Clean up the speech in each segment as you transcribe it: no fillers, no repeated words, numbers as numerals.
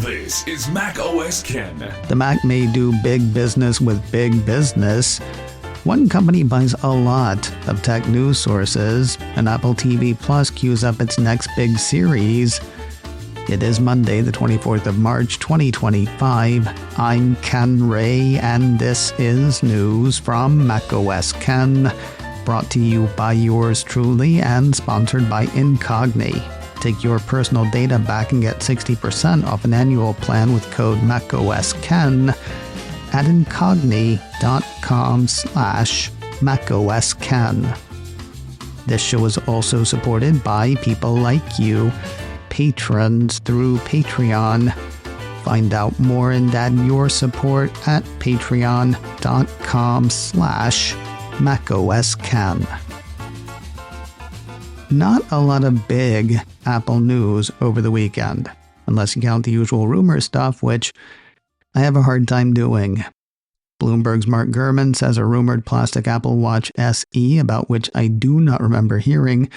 This is Mac OS Ken. The Mac may do big business with big business. One company buys a lot of tech news sources, and Apple TV Plus queues up its next big series. It is Monday, the 24th of March, 2025. I'm Ken Ray, and this is news from Mac OS Ken, brought to you by yours truly and sponsored by Incogni. Take your personal data back and get 60% off an annual plan with code MacOSKen at incogni.com/MacOSKen. This show is also supported by people like you, patrons through Patreon. Find out more and add your support at patreon.com/MacOSKen. Not a lot of big Apple news over the weekend, unless you count the usual rumor stuff, which I have a hard time doing. Bloomberg's Mark Gurman says a rumored plastic Apple Watch SE, about which I do not remember hearing,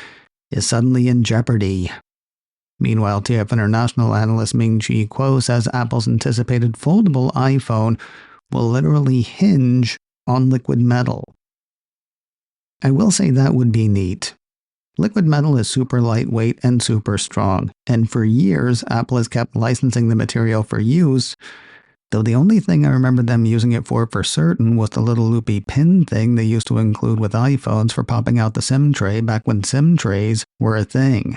is suddenly in jeopardy. Meanwhile, TF International analyst Ming-Chi Kuo says Apple's anticipated foldable iPhone will literally hinge on liquid metal. I will say that would be neat. Liquid metal is super lightweight and super strong, and for years Apple has kept licensing the material for use, though the only thing I remember them using it for certain was the little loopy pin thing they used to include with iPhones for popping out the SIM tray back when SIM trays were a thing.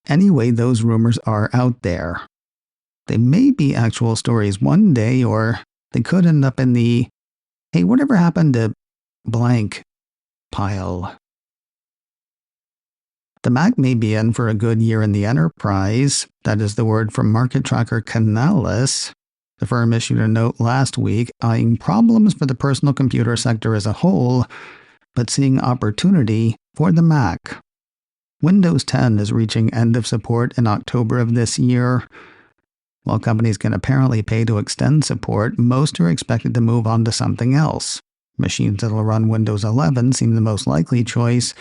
Anyway, those rumors are out there. They may be actual stories one day, or they could end up in the, hey, whatever happened to blank pile. The Mac may be in for a good year in the enterprise. That is the word from market tracker Canalys. The firm issued a note last week eyeing problems for the personal computer sector as a whole, but seeing opportunity for the Mac. Windows 10 is reaching end of support in October of this year. While companies can apparently pay to extend support, most are expected to move on to something else. Machines that will run Windows 11 seem the most likely choice,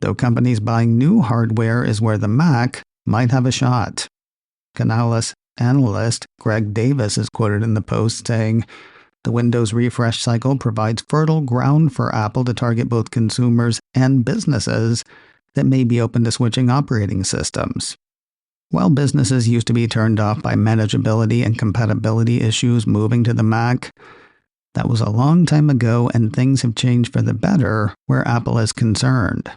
though companies buying new hardware is where the Mac might have a shot. Canalys analyst Greg Davis is quoted in the Post saying, "The Windows refresh cycle provides fertile ground for Apple to target both consumers and businesses that may be open to switching operating systems. While businesses used to be turned off by manageability and compatibility issues moving to the Mac, that was a long time ago and things have changed for the better where Apple is concerned.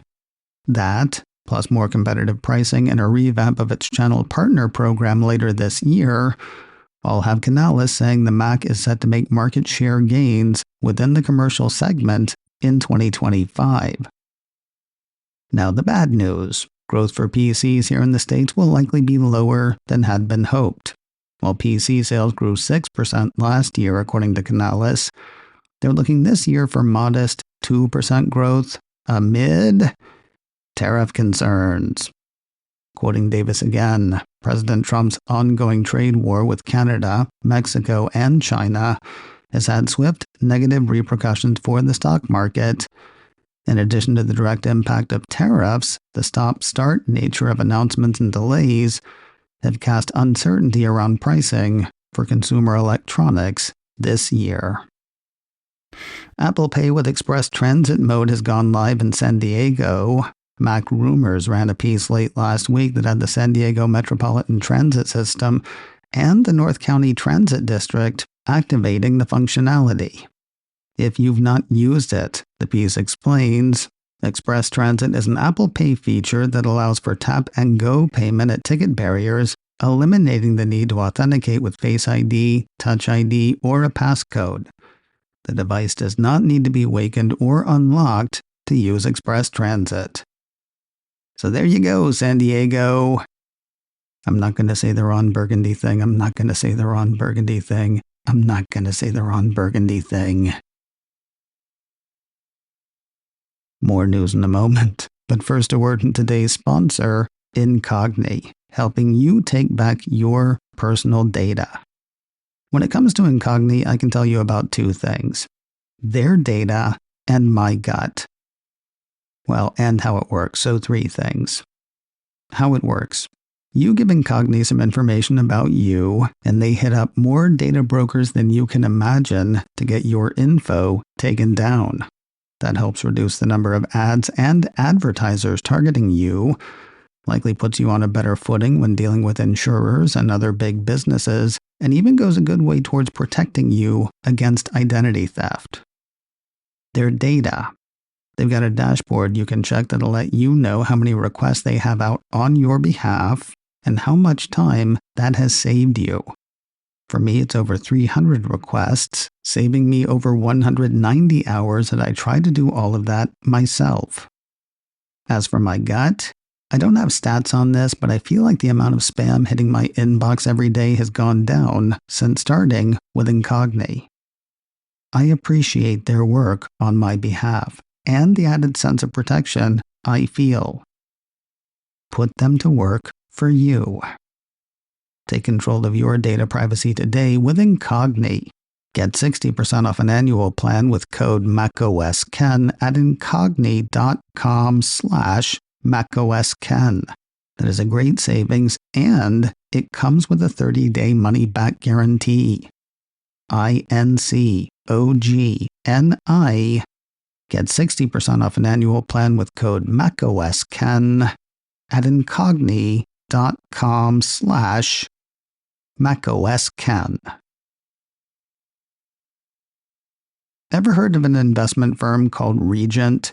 That, plus more competitive pricing and a revamp of its channel partner program later this year, all have Canalys saying the Mac is set to make market share gains within the commercial segment in 2025. Now the bad news. Growth for PCs here in the States will likely be lower than had been hoped. While PC sales grew 6% last year, according to Canalys, they're looking this year for modest 2% growth amid tariff concerns. Quoting Davis again, President Trump's ongoing trade war with Canada, Mexico, and China has had swift negative repercussions for the stock market. In addition to the direct impact of tariffs, the stop-start nature of announcements and delays have cast uncertainty around pricing for consumer electronics this year. Apple Pay with Express Transit mode has gone live in San Diego. Mac Rumors ran a piece late last week that had the San Diego Metropolitan Transit System and the North County Transit District activating the functionality. If you've not used it, the piece explains, Express Transit is an Apple Pay feature that allows for tap-and-go payment at ticket barriers, eliminating the need to authenticate with Face ID, Touch ID, or a passcode. The device does not need to be awakened or unlocked to use Express Transit. So there you go, San Diego. I'm not going to say the Ron Burgundy thing. I'm not going to say the Ron Burgundy thing. I'm not going to say the Ron Burgundy thing. More news in a moment, but first a word from today's sponsor, Incogni, helping you take back your personal data. When it comes to Incogni, I can tell you about two things: their data and my gut. Well, and how it works, so three things. How it works. You give Incogni some information about you, and they hit up more data brokers than you can imagine to get your info taken down. That helps reduce the number of ads and advertisers targeting you, likely puts you on a better footing when dealing with insurers and other big businesses, and even goes a good way towards protecting you against identity theft. Their data. They've got a dashboard you can check that'll let you know how many requests they have out on your behalf and how much time that has saved you. For me, it's over 300 requests, saving me over 190 hours that I try to do all of that myself. As for my gut, I don't have stats on this, but I feel like the amount of spam hitting my inbox every day has gone down since starting with Incogni. I appreciate their work on my behalf and the added sense of protection I feel. Put them to work for you. Take control of your data privacy today with Incogni. Get 60% off an annual plan with code MacOSKen at incogni.com/MacOSKen. That is a great savings, and it comes with a 30-day money-back guarantee. INCOGNI. Get 60% off an annual plan with code MacOSKen at incogni.com/MacOSKen. Ever heard of an investment firm called Regent?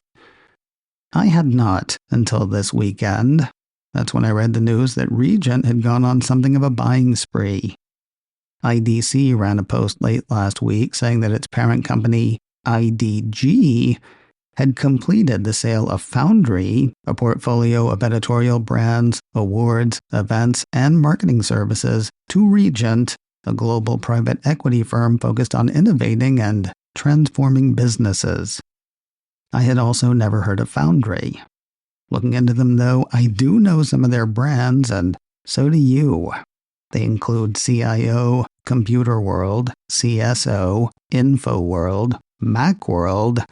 I had not until this weekend. That's when I read the news that Regent had gone on something of a buying spree. IDC ran a post late last week saying that its parent company, IDG, had completed the sale of Foundry, a portfolio of editorial brands, awards, events, and marketing services, to Regent, a global private equity firm focused on innovating and transforming businesses. I had also never heard of Foundry. Looking into them, though, I do know some of their brands, and so do you. They include CIO, Computer World, CSO, InfoWorld, Macworld,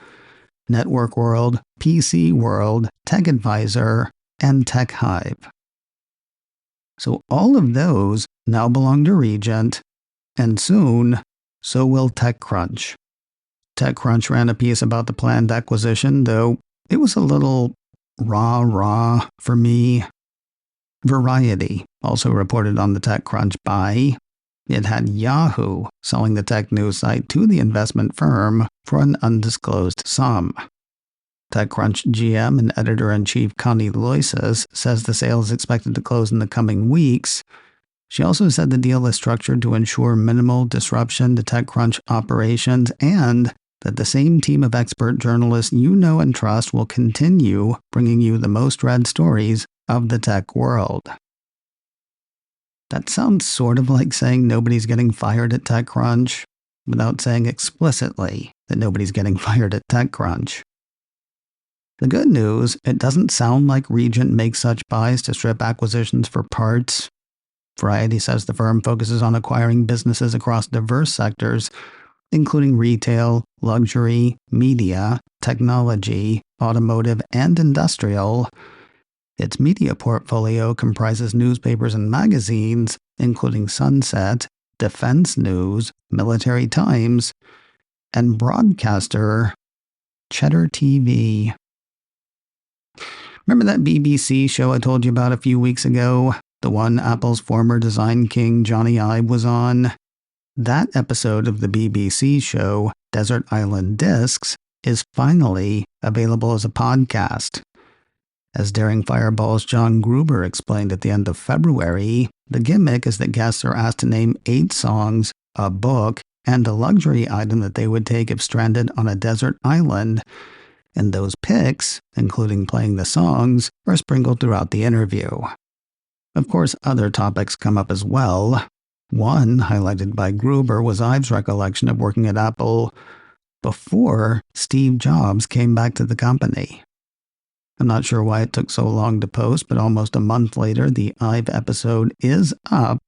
Network World, PC World, Tech Advisor, and TechHive. So all of those now belong to Regent, and soon, so will TechCrunch. TechCrunch ran a piece about the planned acquisition, though it was a little rah for me. Variety also reported on the TechCrunch buy. It had Yahoo selling the tech news site to the investment firm for an undisclosed sum. TechCrunch GM and editor-in-chief Canalys says the sale is expected to close in the coming weeks. She also said the deal is structured to ensure minimal disruption to TechCrunch operations and that the same team of expert journalists you know and trust will continue bringing you the most read stories of the tech world. That sounds sort of like saying nobody's getting fired at TechCrunch, without saying explicitly that nobody's getting fired at TechCrunch. The good news, it doesn't sound like Regent makes such buys to strip acquisitions for parts. Variety says the firm focuses on acquiring businesses across diverse sectors, including retail, luxury, media, technology, automotive, and industrial. Its media portfolio comprises newspapers and magazines, including Sunset, Defense News, Military Times, and broadcaster Cheddar TV. Remember that BBC show I told you about a few weeks ago? The one Apple's former design king Johnny Ive was on? That episode of the BBC show, Desert Island Discs, is finally available as a podcast. As Daring Fireball's John Gruber explained at the end of February, the gimmick is that guests are asked to name 8 songs, a book, and a luxury item that they would take if stranded on a desert island, and those picks, including playing the songs, are sprinkled throughout the interview. Of course, other topics come up as well. One, highlighted by Gruber, was Ive's recollection of working at Apple before Steve Jobs came back to the company. I'm not sure why it took so long to post, but almost a month later, the Ive episode is up.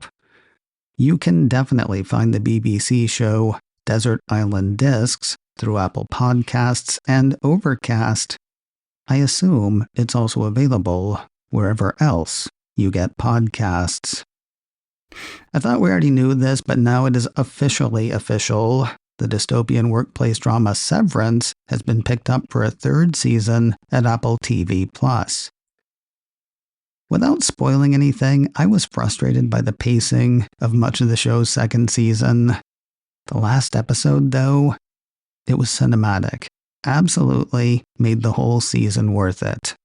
You can definitely find the BBC show Desert Island Discs through Apple Podcasts and Overcast. I assume it's also available wherever else you get podcasts. I thought we already knew this, but now it is officially official. The dystopian workplace drama Severance has been picked up for a third season at Apple TV+. Without spoiling anything, I was frustrated by the pacing of much of the show's second season. The last episode, though, it was cinematic. Absolutely made the whole season worth it.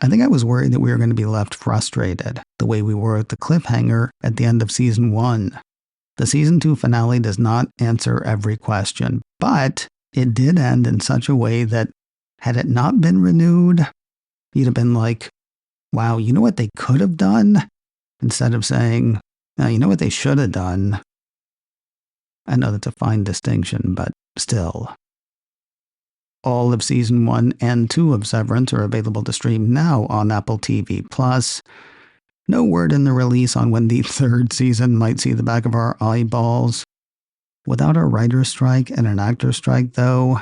I think I was worried that we were going to be left frustrated, the way we were at the cliffhanger at the end of Season 1. The Season 2 finale does not answer every question, but it did end in such a way that, had it not been renewed, you'd have been like, wow, you know what they could have done? Instead of saying, you know what they should have done? I know that's a fine distinction, but still. All of Season 1 and 2 of Severance are available to stream now on Apple TV+. No word in the release on when the third season might see the back of our eyeballs. Without a writer's strike and an actor's strike, though,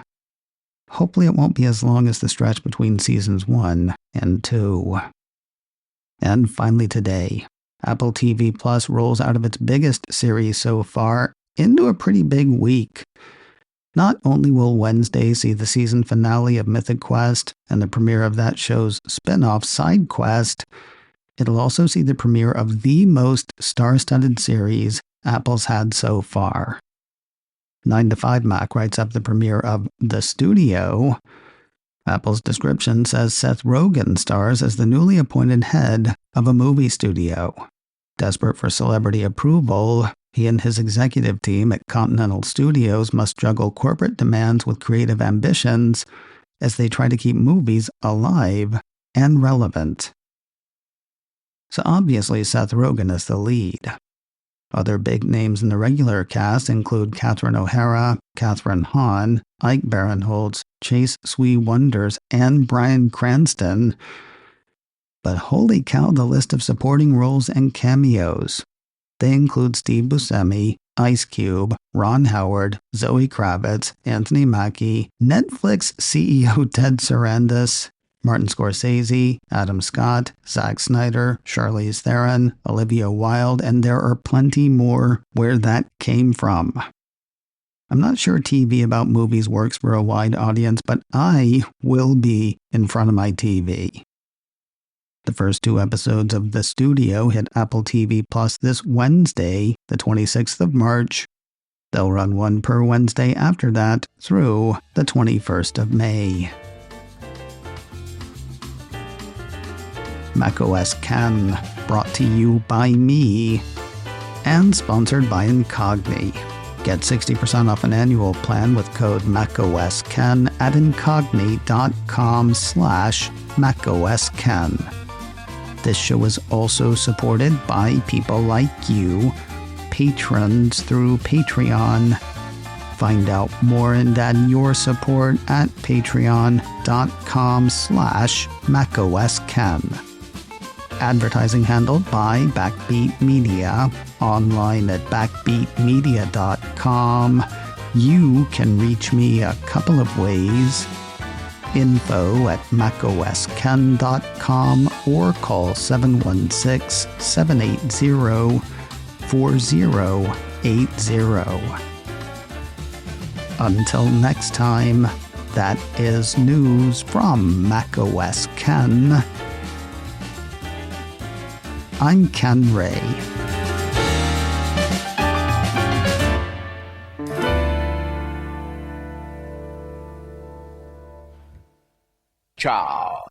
hopefully it won't be as long as the stretch between Seasons 1 and 2. And finally today, Apple TV Plus rolls out of its biggest series so far into a pretty big week. Not only will Wednesday see the season finale of Mythic Quest and the premiere of that show's spin-off Side Quest, it'll also see the premiere of the most star-studded series Apple's had so far. 9 to 5 Mac writes up the premiere of The Studio. Apple's description says Seth Rogen stars as the newly appointed head of a movie studio. Desperate for celebrity approval, he and his executive team at Continental Studios must juggle corporate demands with creative ambitions as they try to keep movies alive and relevant. So obviously Seth Rogen is the lead. Other big names in the regular cast include Catherine O'Hara, Catherine Hahn, Ike Barinholtz, Chase Sui Wonders, and Bryan Cranston. But holy cow, the list of supporting roles and cameos. They include Steve Buscemi, Ice Cube, Ron Howard, Zoe Kravitz, Anthony Mackie, Netflix CEO Ted Sarandos, Martin Scorsese, Adam Scott, Zack Snyder, Charlize Theron, Olivia Wilde, and there are plenty more where that came from. I'm not sure TV about movies works for a wide audience, but I will be in front of my TV. The first 2 episodes of The Studio hit Apple TV Plus this Wednesday, the 26th of March. They'll run one per Wednesday after that through the 21st of May. macOS Ken, brought to you by me, and sponsored by Incogni. Get 60% off an annual plan with code macOSKen at incogni.com/macOSken. This show is also supported by people like you, patrons through Patreon. Find out more and add your support at patreon.com/macOSken. Advertising handled by Backbeat Media, online at backbeatmedia.com. You can reach me a couple of ways. Info at macosken.com or call 716-780-4080. Until next time, that is news from macOS Ken. I'm Ken Ray. Ciao.